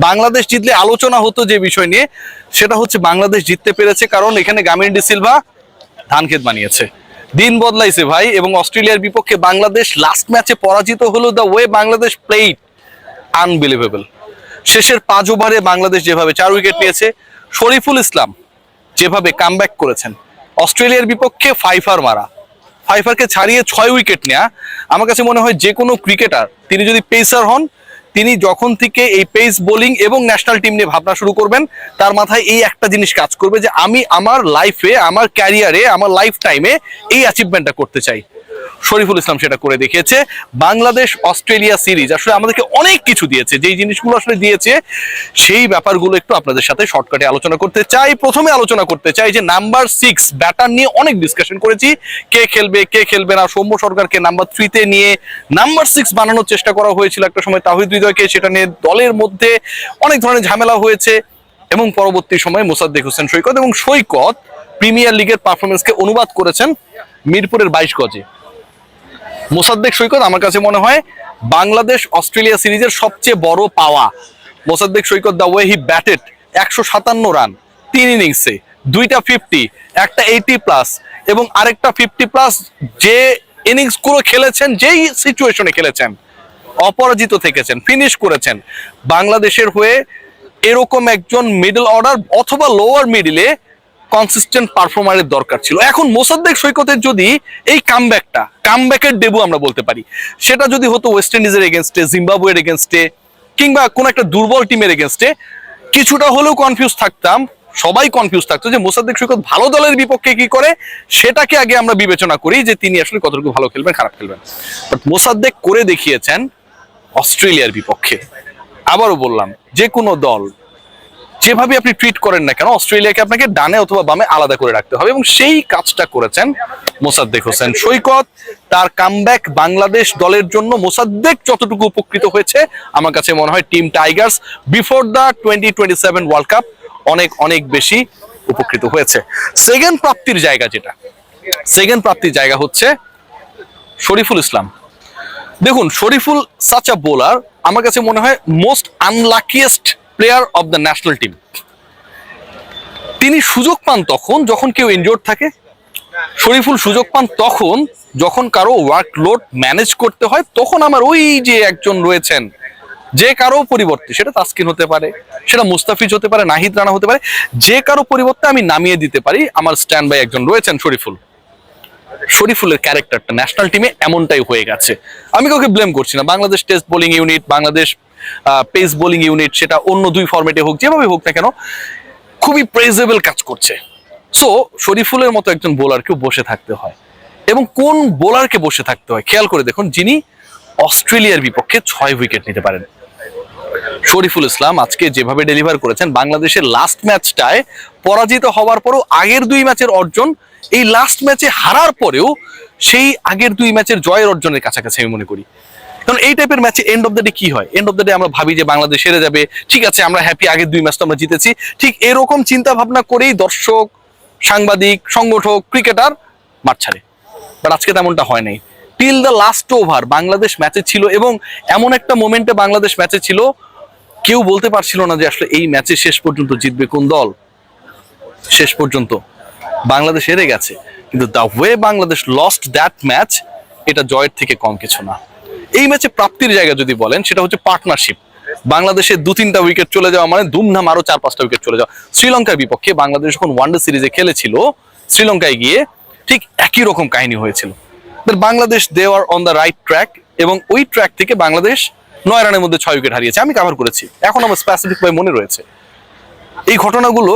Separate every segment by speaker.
Speaker 1: বাংলাদেশ জিতলে আলোচনা হতো যে বিষয় নিয়ে, সেটা হচ্ছে বাংলাদেশ জিততে পেরেছে কারণ এখানে গামিনী ডি সিলভা ধান ক্ষেত বানিয়েছে। দিন বদলাইছে ভাই। এবং অস্ট্রেলিয়ার বিপক্ষে বাংলাদেশ লাস্ট ম্যাচে পরাজিত হলো, the way Bangladesh played unbelievable. শেষের 5 ওভারে বাংলাদেশ যেভাবে 4 উইকেট নিয়েছে, শরীফুল ইসলাম যেভাবে কামব্যাক করেছেন, অস্ট্রেলিয়ার বিপক্ষে ফাইফার মারা, ফাইফারকে ছাড়িয়ে 6 উইকেট নেওয়া, আমার কাছে মনে হয় যে কোনো ক্রিকেটার তিনি যদি পেসার হন, তিনি যখন থেকে এই পেস বোলিং এবং ন্যাশনাল টিম নিয়ে ভাবনা শুরু করবেন, তার মাথায় এই একটা জিনিস কাজ করবে যে আমি আমার লাইফে, আমার ক্যারিয়ারে, আমার লাইফ টাইমে এই অ্যাচিভমেন্টটা করতে চাই। শরীফুল ইসলাম সেটা করে দেখিয়েছে। বাংলাদেশ অস্ট্রেলিয়া সিরিজ আসলে আমাদেরকে অনেক কিছু দিয়েছে, যেই জিনিসগুলো আসলে দিয়েছে সেই ব্যাপারগুলো একটু আপনাদের সাথে শর্টকাটে আলোচনা করতে চাই। প্রথমে আলোচনা করতে চাই যে নাম্বার 6 ব্যাটার নিয়ে অনেক ডিসকাশন করেছি, কে খেলবে কে খেলবে না। সৌম্য সরকারকে নাম্বার 3-তে নিয়ে নাম্বার 6 বানানোর চেষ্টা করা হয়েছিল একটা সময় তাহিদ হৃদয়কে, সেটা নিয়ে দলের মধ্যে অনেক ধরনের ঝামেলা হয়েছে এবং পরবর্তী সময়ে মোসাদ্দেক হোসেন সৈকত, এবং সৈকত প্রিমিয়ার লিগের পারফরমেন্সকে অনুবাদ করেছেন মিরপুরের 22 গজে। মোসাদ্দেক সৈকত আমার কাছে মনে হয় বাংলাদেশ অস্ট্রেলিয়া সিরিজের সবচেয়ে বড় পাওয়া। Mosaddek Saikat the way he batted 157 run 3 ইনিংসে, 2টা 50, একটা 80+ এবং আরেকটা 50+, যে ইনিংস গুলো খেলেছেন, যেই সিচুয়েশনে খেলেছেন, অপরাজিত থেকেছেন, ফিনিশ করেছেন। বাংলাদেশের হয়ে এরকম একজন মিডল অর্ডার অথবা লোয়ার মিডিলে কনসিস্টেন্ট পারফর্মারের দরকার ছিল। এখন মোসাদ্দেক সৈকতের যদি এই কামব্যাকের ডেবু আমরা বলতে পারি, সেটা যদি হতো ওয়েস্ট ইন্ডিজের এগেনস্টে, জিম্বাবুয়ের এগেনস্টে, কিংবা কোন একটা দুর্বল টিমের এগেনস্টে, কিছুটা হলেও কনফিউজ থাকতাম, সবাই কনফিউজ থাকতো যে মোসাদ্দেক সৈকত ভালো দলের বিপক্ষে কি করে, সেটাকে আগে আমরা বিবেচনা করি যে তিনি আসলে কতটুকু ভালো খেলবেন খারাপ খেলবেন। বাট মোসাদ্দেক করে দেখিয়েছেন অস্ট্রেলিয়ার বিপক্ষে। আবারও বললাম, যে কোনো দল যেভাবে আপনি ট্রিট করেন না কেন, অস্ট্রেলিয়াকে আপনাকে ডানে অথবা বামে আলাদা করে রাখতে হবে, এবং সেই কাজটা করেছেন মোসাদ্দেক হোসেন সৈকত। তার কামব্যাক বাংলাদেশ দলের জন্য মোসাদ্দেক যতটুকু উপকৃত হয়েছে, আমার কাছে মনে হয় team Tigers before the 2027 world cup অনেক অনেক বেশি উপকৃত হয়েছে। সেকেন্ড প্রাপ্তির জায়গা হচ্ছে শরীফুল ইসলাম। দেখুন, শরীফুল সাচ আ বোলার, আমার কাছে মনে হয় most unluckiest player of the national team. তিনি সুযোগ পান তখন যখন কেউ ইনজোর্ড থাকে, শরীফুল সুযোগ পান তখন যখন কারো ওয়ার্কলোড ম্যানেজ করতে হয়, তখন আমার ওই যে একজন রয়েছেন যে কারো পরিবর্তে, সেটা তাসকিন হতে পারে, সেটা মুস্তাফিজ হতে পারে, নাহিদ রানা হতে পারে, যে কারো পরিবর্তে আমি নামিয়ে দিতে পারি, আমার স্ট্যান্ড বাই একজন রয়েছেন শরীফুলের ক্যারেক্টারটা ন্যাশনাল টিমে এমনটাই হয়ে গেছে। আমি কাউকে ব্লেম করছি না। Bangladesh test bowling unit, Bangladesh pace bowling unit, সেটা অন্য 2 ফরম্যাটে হোক, যেভাবে হোক না কেন, খুবই প্রেজেবল কাজ করছে। সো শরীফুলের মতো একজন বোলারকেও বসে থাকতে হয়, এবং কোন বোলারকে বসে থাকতে হয় খেয়াল করে দেখুন, যিনি অস্ট্রেলিয়ার বিপক্ষে 6 উইকেট নিতে পারেন। শরীফুল ইসলাম আজকে যেভাবে ডেলিভার করেছেন, বাংলাদেশের লাস্ট ম্যাচটায় পরাজিত হওয়ার পরও আগের 2 ম্যাচের অর্জন, এই লাস্ট ম্যাচে হারার পরেও সেই আগের 2 ম্যাচের জয়ের অর্জনের কাছাকাছি আমি মনে করি। কারণ এই টাইপের ম্যাচে এন্ড অফ দ্য ডে কি হয়, এন্ড অফ দ্য ডে আমরা ভাবি যে বাংলাদেশ হেরে যাবে, ঠিক আছে আমরা হ্যাপি, আগের 2 ম্যাচ তো আমরা জিতেছি, ঠিক এরকম চিন্তা ভাবনা করেই দর্শক, সাংবাদিক, সংগঠক, ক্রিকেটার মাঠ ছাড়ে। বাট আজকে তেমনটা হয় নাই। Till the last over Bangladesh ম্যাচে ছিল, এবং এমন একটা মোমেন্টে বাংলাদেশ ম্যাচে ছিল, কেউ বলতে পারছিল না যে আসলে এই ম্যাচে শেষ পর্যন্ত জিতবে কোন দল। শেষ পর্যন্ত বাংলাদেশ হেরে গেছে, কিন্তু the way Bangladesh lost that match, এটা জয়ের থেকে কম কিছু না। এই ম্যাচে প্রাপ্তির জায়গা যদি বলেন, সেটা হচ্ছে পার্টনারশিপ। বাংলাদেশের 2-3টা উইকেট চলে যাওয়া মানে ধুমধাম আরো 4-5টা উইকেট চলে যাওয়া। শ্রীলঙ্কার বিপক্ষে বাংলাদেশ যখন ওয়ানডে সিরিজে খেলেছিল, শ্রীলঙ্কায় গিয়ে ঠিক একই রকম কাহিনী হয়েছিল। বাংলাদেশ দে আর অন দ্য রাইট ট্র্যাক, এবং ওই ট্র্যাক থেকে বাংলাদেশ 9 রানের মধ্যে 6 উইকেট হারিয়েছে। আমি কভার করেছি, এখন আমার স্পেসিফিক ভাবে মনে রয়েছে। এই ঘটনাগুলো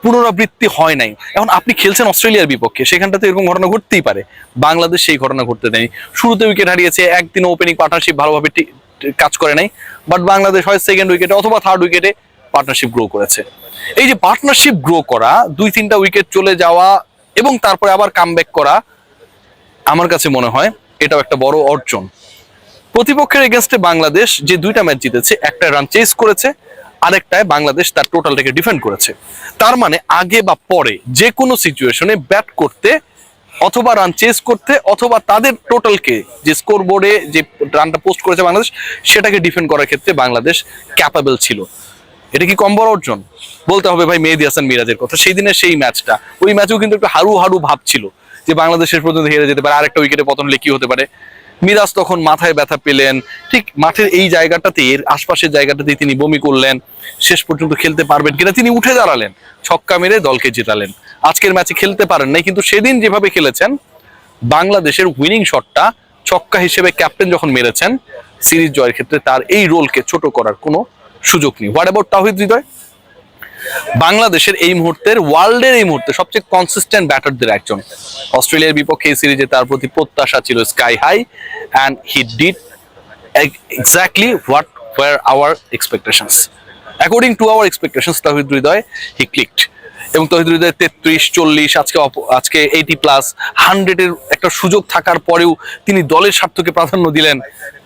Speaker 1: পুনরাবৃত্তি হয় নাই। এখন আপনি খেলছেন অস্ট্রেলিয়ার বিপক্ষে, সেখানটাতে এরকম ঘটনা ঘটতেই পারে। বাংলাদেশ সেই ঘটনা ঘটতে দেয়নি। শুরুতে উইকেট হারিয়েছে, একদিনও ওপেনিং পার্টনারশিপ ভালোভাবে কাজ করে নাই, বাট বাংলাদেশ হয় সেকেন্ড উইকেটে অথবা থার্ড উইকেটে পার্টনারশিপ গ্রো করেছে। এই যে পার্টনারশিপ গ্রো করা, 2-3টা উইকেট চলে যাওয়া এবং তারপরে আবার কামব্যাক করা, আমার কাছে মনে হয় এটাও একটা বড় অর্জন। প্রতিপক্ষের এগেনস্টে বাংলাদেশ যে 2টা ম্যাচ জিতেছে, একটা রান চেস করেছে, আরেকটায় বাংলাদেশ তার টোটালটাকে ডিফেন্ড করেছে। তার মানে আগে বা পরে যে কোনো সিচুয়েশনে ব্যাট করতে অথবা রান চেস করতে, অথবা তাদের টোটালকে যে স্কোর বোর্ডে যে রানটা পোস্ট করেছে বাংলাদেশ সেটাকে ডিফেন্ড করার ক্ষেত্রে বাংলাদেশ ক্যাপাবল ছিল। এটা কি কম বড় অর্জন? বলতে হবে ভাই মেহেদী হাসান মিরাজের কথা। সেই দিনের সেই ম্যাচটা, ওই ম্যাচেও কিন্তু একটু হারু হারু ভাব ছিল যে বাংলাদেশ শেষ পর্যন্ত হেরে যেতে পারে, আরেকটা উইকেটে পতন হলে কি হতে পারে। মিরাজ তখন মাথায় ব্যথা পেলেন, ঠিক মাঠের এই জায়গাটাতে, এর আশপাশের জায়গাটাতে তিনি বমি করলেন, শেষ পর্যন্ত খেলতে পারবেন কিনা তিনি উঠে দাঁড়ালেন, ছক্কা মেরে দলকে জেতালেন। আজকের ম্যাচে খেলতে পারেন নাই, কিন্তু সেদিন যেভাবে খেলেছেন, বাংলাদেশের উইনিং শটটা ছক্কা হিসেবে ক্যাপ্টেন যখন মেরেছেন, সিরিজ জয়ের ক্ষেত্রে তার এই রোলকে ছোট করার কোনো সুযোগ নেই। What about Towhid Hridoy? বাংলাদেশের এই মুহূর্তের, ওয়ার্ল্ডের এই মুহূর্তে সবচেয়ে কনসিস্টেন্ট ব্যাটারদের একজন। অস্ট্রেলিয়ার বিপক্ষে এই সিরিজে তার প্রতি প্রত্যাশা ছিল sky high, and he did exactly what were our expectations. According to our expectations, Towhid Hridoy he clicked. এবং তহিদ হৃদয় 33, 40, আজকে 80+, 100-এর একটা সুযোগ থাকার পরেও তিনি দলের স্বার্থকে প্রাধান্য দিলেন,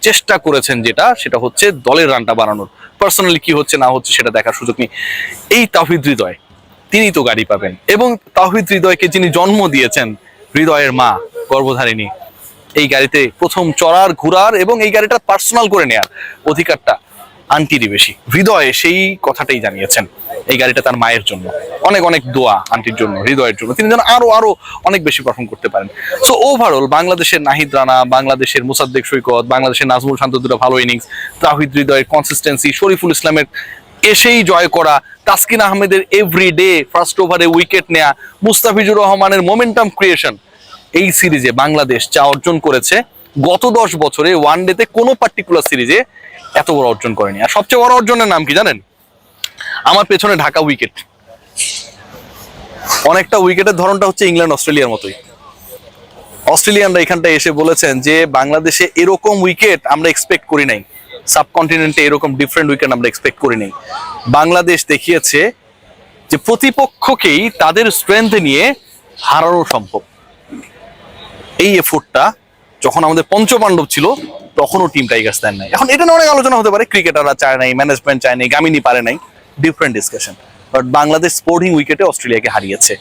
Speaker 1: চেষ্টা করেছেন সেটা হচ্ছে দলের রানটা বাড়ানোর। পার্সোনালি কি হচ্ছে না হচ্ছে সেটা দেখার সুযোগ নেই। এই তাওহিদ হৃদয়, তিনি তো গাড়ি পাবেন। এবং তাওহিদ হৃদয়কে যিনি জন্ম দিয়েছেন, হৃদয়ের মা গর্ভধারিণী, এই গাড়িতে প্রথম চড়ার, ঘোরার এবং এই গাড়িটা পার্সোনাল করে নেয়ার অধিকারটা আন্টিরই বেশি। হৃদয় সেই কথাটাই জানিয়েছেন, এই গাড়িটা তার মায়ের জন্য। অনেক অনেক দোয়া আন্টির জন্য, হৃদয়ের জন্য, তিনি যেন আরো আরো অনেক বেশি পারফর্ম করতে পারেন। সো ওভারঅল বাংলাদেশের নাহিদ রানা, বাংলাদেশের মুসাদ্দেক সৈকত, বাংলাদেশের নাজমুল শান্ত দুটো ভালো ইনিংস, তাওহিদ হৃদয়ের কনসিস্টেন্সি, শরীফুল ইসলামের এসেই জয় করা, তাসকিন আহমেদের এভরিডে ফার্স্ট ওভারে উইকেট নেয়া, মুস্তাফিজুর রহমানের মোমেন্টাম ক্রিয়েশন, এই সিরিজে বাংলাদেশ যা অর্জন করেছে গত 10 বছরে ওয়ানডেতে কোনো পার্টিকুলার সিরিজে এত বড় অর্জন করেনি। আর সবচেয়ে বড় অর্জনের নাম কি জানেন? আমার পেছনে ঢাকা উইকেট। অনেকটা উইকেটের ধরনটা হচ্ছে ইংল্যান্ড অস্ট্রেলিয়ার মতোই। অস্ট্রেলিয়ানরা এখানটা এসে বলেছেন যে বাংলাদেশে এরকম উইকেট আমরা এক্সপেক্ট করি নাই, সাবকন্টিনেন্টে এরকম ডিফারেন্ট উইকেট আমরা এক্সপেক্ট করি নাই। বাংলাদেশ দেখিয়েছে যে প্রতিপক্ষকেই তাদের স্ট্রেংথ নিয়ে হারানো সম্ভব। এই এফোর্টটা যখন আমাদের পঞ্চপাণ্ডব ছিল তখনও টিম টাইগার্স দেন নাই। এখন এটা নিয়ে অনেক আলোচনা হতে পারে, ক্রিকেটাররা চায় নাই, ম্যানেজমেন্ট চায় নাই, গামিনী পারে নাই, different discussion. But Bangladesh sporting উইকেটে অস্ট্রেলিয়াকে হারিয়েছে।